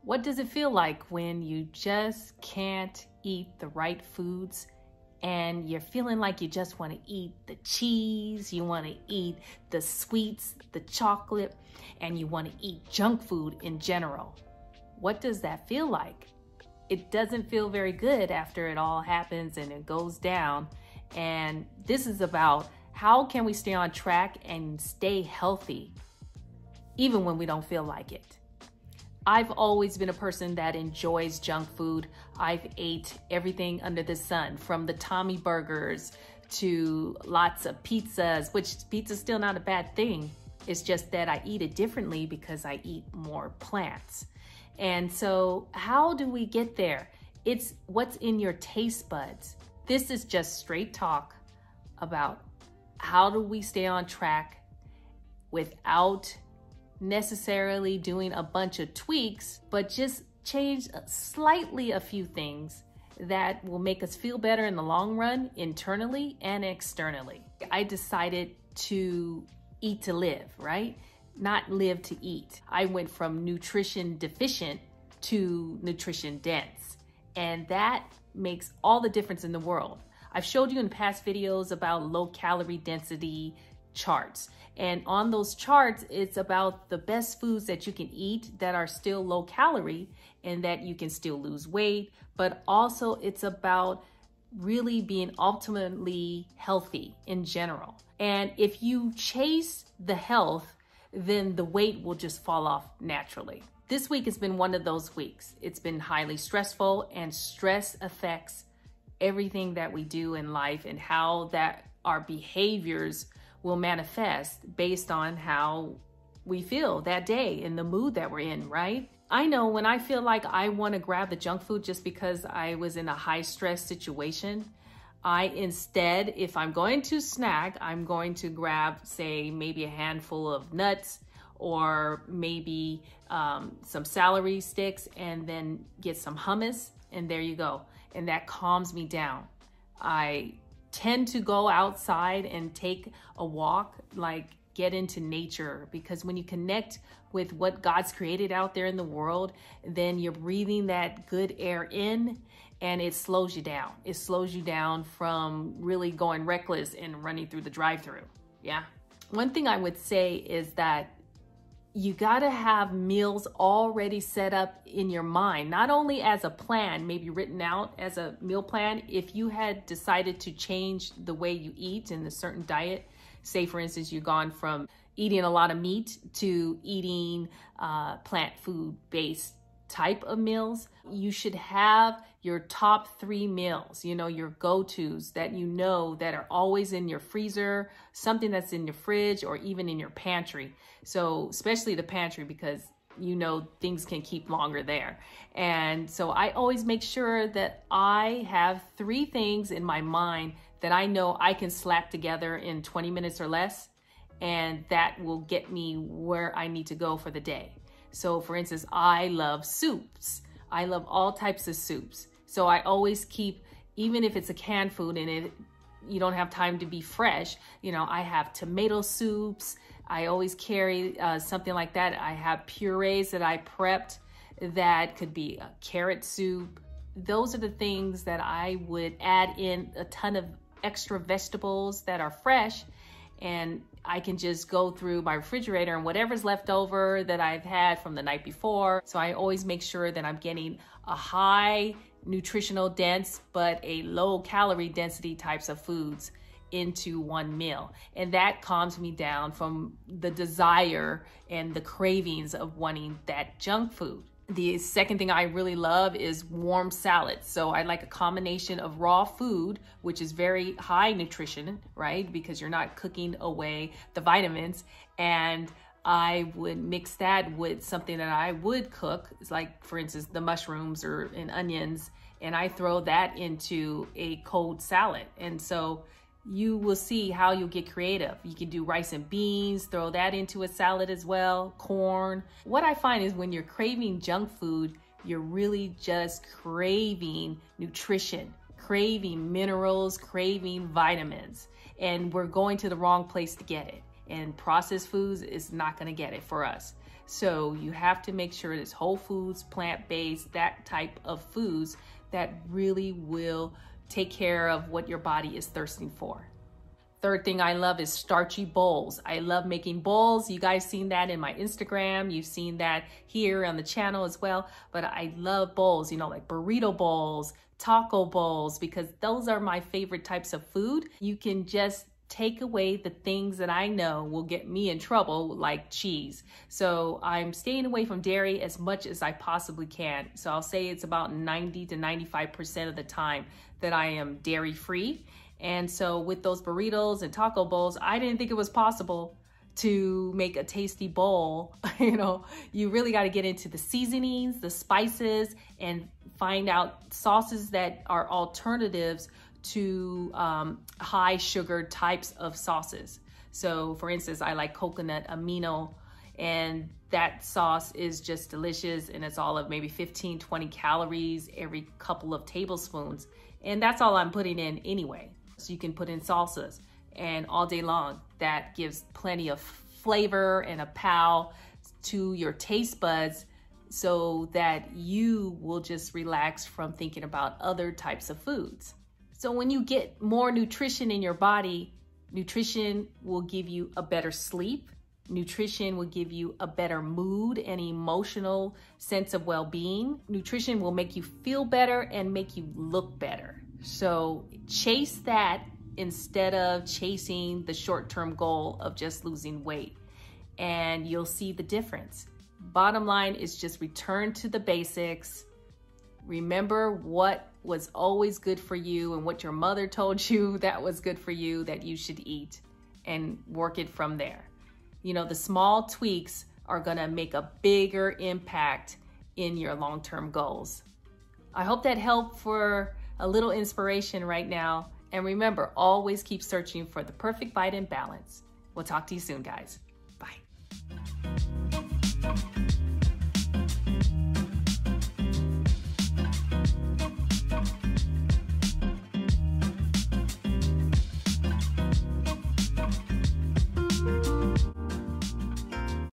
What does it feel like when you just can't eat the right foods and you're feeling like you just want to eat the cheese, you want to eat the sweets, the chocolate, and you want to eat junk food in general? What does that feel like? It doesn't feel very good after it all happens and it goes down. And this is about how can we stay on track and stay healthy even when we don't feel like it. I've always been a person that enjoys junk food. I've ate everything under the sun, from the Tommy burgers to lots of pizzas, which pizza's still not a bad thing. It's just that I eat it differently because I eat more plants. And so how do we get there? It's what's in your taste buds. This is just straight talk about how do we stay on track without necessarily doing a bunch of tweaks, but just change slightly a few things that will make us feel better in the long run, internally and externally. I decided to eat to live, right? Not live to eat. I went from nutrition deficient to nutrition dense, and that makes all the difference in the world. I've showed you in past videos about low calorie density charts. And on those charts, it's about the best foods that you can eat that are still low calorie and that you can still lose weight, but also it's about really being ultimately healthy in general. And if you chase the health, then the weight will just fall off naturally. This week has been one of those weeks. It's been highly stressful, and stress affects everything that we do in life and how that our behaviors will manifest based on how we feel that day and the mood that we're in, right? I know when I feel like I want to grab the junk food just because I was in a high stress situation, I instead, if I'm going to snack, I'm going to grab, say, maybe a handful of nuts or maybe some celery sticks, and then get some hummus, and there you go. And that calms me down. I tend to go outside and take a walk, like get into nature, because when you connect with what God's created out there in the world, then you're breathing that good air in and it slows you down. It slows you down from really going reckless and running through the drive-thru. Yeah. One thing I would say is that you gotta have meals already set up in your mind, not only as a plan, maybe written out as a meal plan. If you had decided to change the way you eat in a certain diet, say for instance, you've gone from eating a lot of meat to eating plant food based type of meals, you should have your top 3 meals, your go-tos that that are always in your freezer, something that's in your fridge or even in your pantry. So especially the pantry, because things can keep longer there. And so I always make sure that I have 3 things in my mind that I know I can slap together in 20 minutes or less, and that will get me where I need to go for the day. So for instance, I love soups. I love all types of soups. So I always keep, even if it's a canned food and you don't have time to be fresh, I have tomato soups. I always carry something like that. I have purees that I prepped that could be a carrot soup. Those are the things that I would add in a ton of extra vegetables that are fresh, and I can just go through my refrigerator and whatever's left over that I've had from the night before. So I always make sure that I'm getting a high nutritional dense, but a low calorie density types of foods into one meal. And that calms me down from the desire and the cravings of wanting that junk food. The second thing I really love is warm salads. So I like a combination of raw food, which is very high nutrition, right? Because you're not cooking away the vitamins. And I would mix that with something that I would cook. It's like, for instance, the mushrooms and onions, and I throw that into a cold salad. And so you will see how you'll get creative. You can do rice and beans, throw that into a salad as well, corn. What I find is when you're craving junk food, you're really just craving nutrition, craving minerals, craving vitamins, and we're going to the wrong place to get it. And processed foods is not gonna get it for us. So you have to make sure it's whole foods, plant-based, that type of foods that really will take care of what your body is thirsting for. Third thing I love is starchy bowls. I love making bowls. You guys seen that in my Instagram. You've seen that here on the channel as well. But I love bowls, you know, like burrito bowls, taco bowls, because those are my favorite types of food. You can just take away the things that I know will get me in trouble, like cheese. So I'm staying away from dairy as much as I possibly can. So I'll say it's about 90 to 95% of the time that I am dairy free. And so with those burritos and taco bowls, I didn't think it was possible to make a tasty bowl. You know, you really got to get into the seasonings, the spices, and find out sauces that are alternatives to high sugar types of sauces. So for instance, I like coconut amino, and that sauce is just delicious, and it's all of maybe 15, 20 calories every couple of tablespoons. And that's all I'm putting in anyway. So you can put in salsas and all day long. That gives plenty of flavor and a pow to your taste buds so that you will just relax from thinking about other types of foods. So when you get more nutrition in your body, nutrition will give you a better sleep. Nutrition will give you a better mood and emotional sense of well-being. Nutrition will make you feel better and make you look better. So chase that instead of chasing the short-term goal of just losing weight, and you'll see the difference. Bottom line is just return to the basics. Remember what was always good for you and what your mother told you that was good for you that you should eat, and work it from there. You know, the small tweaks are gonna make a bigger impact in your long-term goals. I hope that helped for a little inspiration right now. And remember, always keep searching for the perfect bite and balance. We'll talk to you soon, guys. Bye.